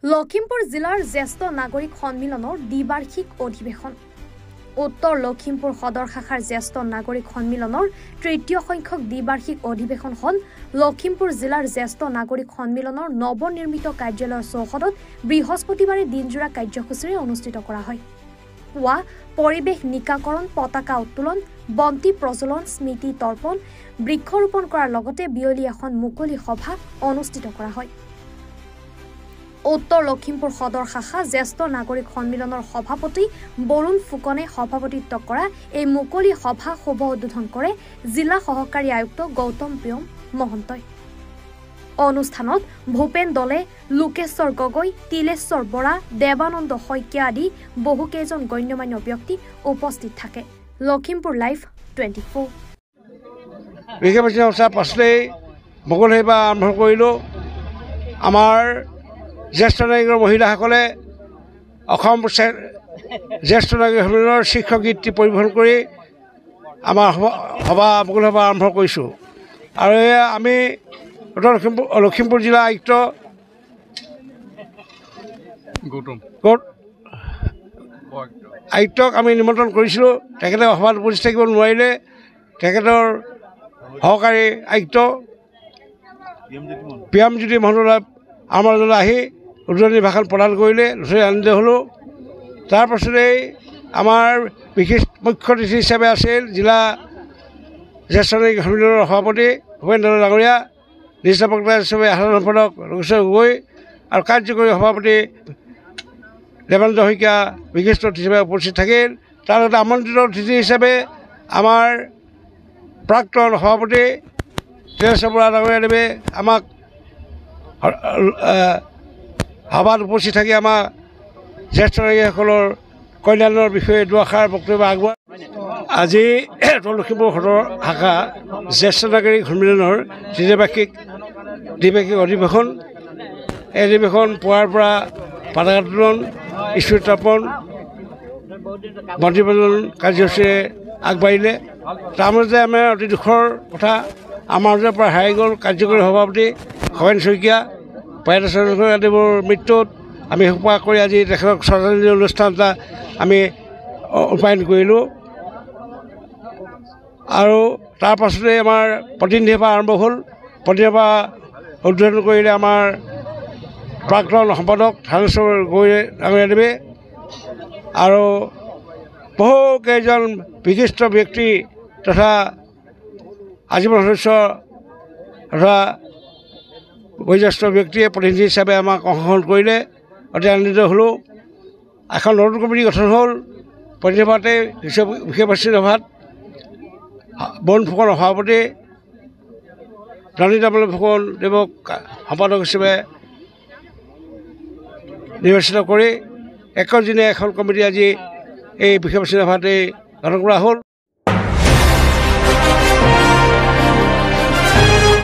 লখিমপুৰ জিলাৰ জ্যেষ্ঠ নাগৰিক সন্মিলনৰ দ্বিবাৰ্ষিক অধিৱেশন উত্তৰ লখিমপুৰ সদৰ শাখাৰ জ্যেষ্ঠ নাগৰিক সন্মিলনৰ তৃতীয় সংখ্যক দ্বিবাৰ্ষিক অধিৱেশন হল লখিমপুৰ জিলাৰ জ্যেষ্ঠ নাগৰিক সন্মিলনৰ নৱনিৰ্মিত কাৰ্যালয়ৰ চৌহদত বৃহস্পতিবাৰে দিনজোৰা কাৰ্যসূচীৰে অনুষ্ঠিত কৰা হয়। পুৱা পৰিৱেশ নিকাকৰণ, পতাকা উত্তোলন, বন্তি প্ৰজ্বলন, স্মৃতি তৰ্পণ, বৃক্ষৰোপণ কৰাৰ লগতে বিয়লি এখন মুকলি সভা অনুষ্ঠিত কৰা হয়। উত্তৰ লখিমপুৰ সদৰ শাখা জ্যেষ্ঠ নাগৰিক সন্মিলনৰ সভাপতি বৰুণ ফুকনে সভাপতিত্ব কৰা এই মুকলি সভা শুভ উদ্বোধন কৰে জিলা সহকাৰী আয়ুক্ত গৌতম প্ৰিয়ম মহন্তই। অনুষ্ঠানত ভূপেন দলে, লোকেশ্বৰ গগৈ, তিলেশ্বৰ বৰা, দেৱানন্দ শইকীয়া আদি বহুকেইজন গণ্যমান্য ব্যক্তি উপস্থিত থাকে। লখিমপুৰ লাইভ 24 পাছতেই মুকলি সভা আৰম্ভ কৰিলোঁ। আমাৰ জ্যেষ্ঠ নাগৰিকৰ মহিলাসকলে অসম জ্যেষ্ঠ নাগৰিক সন্মিলনৰ শীৰ্ষ গীতটি পৰিৱেশন কৰি আমাৰ মুকলি সভা আৰম্ভ কৰিছোঁ। আৰু এয়া আমি উত্তৰ লখিমপুৰ জিলা আয়ুক্ত আয়ুক্তক আমি নিমন্ত্ৰণ কৰিছিলোঁ। তেখেতে সভাত উপস্থিত থাকিব নোৱাৰিলে। তেখেতৰ সহকাৰী আয়ুক্ত প্ৰিয়মজ্যোতি মহন্তই আমাৰ মাজলৈ আহি উদ্বোধনী ভাষণ প্ৰদান কৰিলে। নথৈ আনন্দিত হ'লোঁ। তাৰপাছতেই আমাৰ বিশেষ মুখ্য অতিথি হিচাপে আছিল জিলা জ্যেষ্ঠ নাগৰিক সন্মিলনৰ সভাপতি ভূপেন দলে ডাঙৰীয়া, নিৰ্দিষ্ট বক্তা হিচাপে সাধাৰণ সম্পাদক লোকেশ্বৰ গগৈ আৰু কাৰ্যকৰী সভাপতি দেৱানন্দ শইকীয়া বিশিষ্ট অতিথি হিচাপে উপস্থিত থাকিল। তাৰ লগতে আমন্ত্ৰিত অতিথি হিচাপে আমাৰ প্ৰাক্তন সভাপতি তিলেশ্বৰ বৰা ডাঙৰীয়াদেৱে আমাক সভাত উপস্থিত থাকি আমাৰ জ্যেষ্ঠ নাগৰিকসকলৰ কল্যাণৰ বিষয়ে দুআষাৰ বক্তব্য আগবঢ়ায়। আজি উত্তৰ লখিমপুৰ সদৰ শাখা জ্যেষ্ঠ নাগৰিক সন্মিলনৰ দ্বিবাৰ্ষিক অধিৱেশন। এই অধিৱেশন পুৱাৰ পৰা পতাকা উত্তোলন, স্মৃতি তৰ্পণ, বন্তি প্ৰজ্বলন কাৰ্যসূচীৰে আগবাঢ়িলে। তাৰ মাজতে আমাৰ অতি দুখৰ কথা, আমাৰ মাজৰ পৰা হেৰাই গ'ল কাৰ্যকৰী সভাপতি খগেন শইকীয়া। প্ৰয়াত দেৱৰ মৃত্যুত আমি শোক কৰি আজি তেখেতক শ্ৰদ্ধাঞ্জলি অনুষ্ঠান এটা আমি ৰূপায়ণ কৰিলোঁ। আৰু তাৰ পাছতে আমাৰ প্ৰতিনিধি সভা আৰম্ভ হ'ল। প্ৰতিনিধি সভা উদ্বোধন কৰিলে আমাৰ প্ৰাক্তন সম্পাদক থানেশ্বৰ গগৈ ডাঙৰীয়াদেৱে। আৰু বহুকেইজন বিশিষ্ট ব্যক্তি তথা আজীৱন সদস্য তথা বয়োজ্যেষ্ঠ ব্যক্তিয়ে প্ৰতিনিধি হিচাপে আমাক অংশগ্ৰহণ কৰিলে। অতি আনন্দিত হ'লোঁ। এখন নতুন কমিটি গঠন হ'ল। প্ৰতিনিধি সভাতে বিশেষ সভাত বৰুণ ফুকন সভাপতি, ৰঞ্জিত ফুকন দেৱক সম্পাদক হিচাপে নিৰ্বাচিত কৰি একদিনীয়া এখন কমিটি আজি এই বিশেষ সভাতেই গঠন কৰা হ'ল।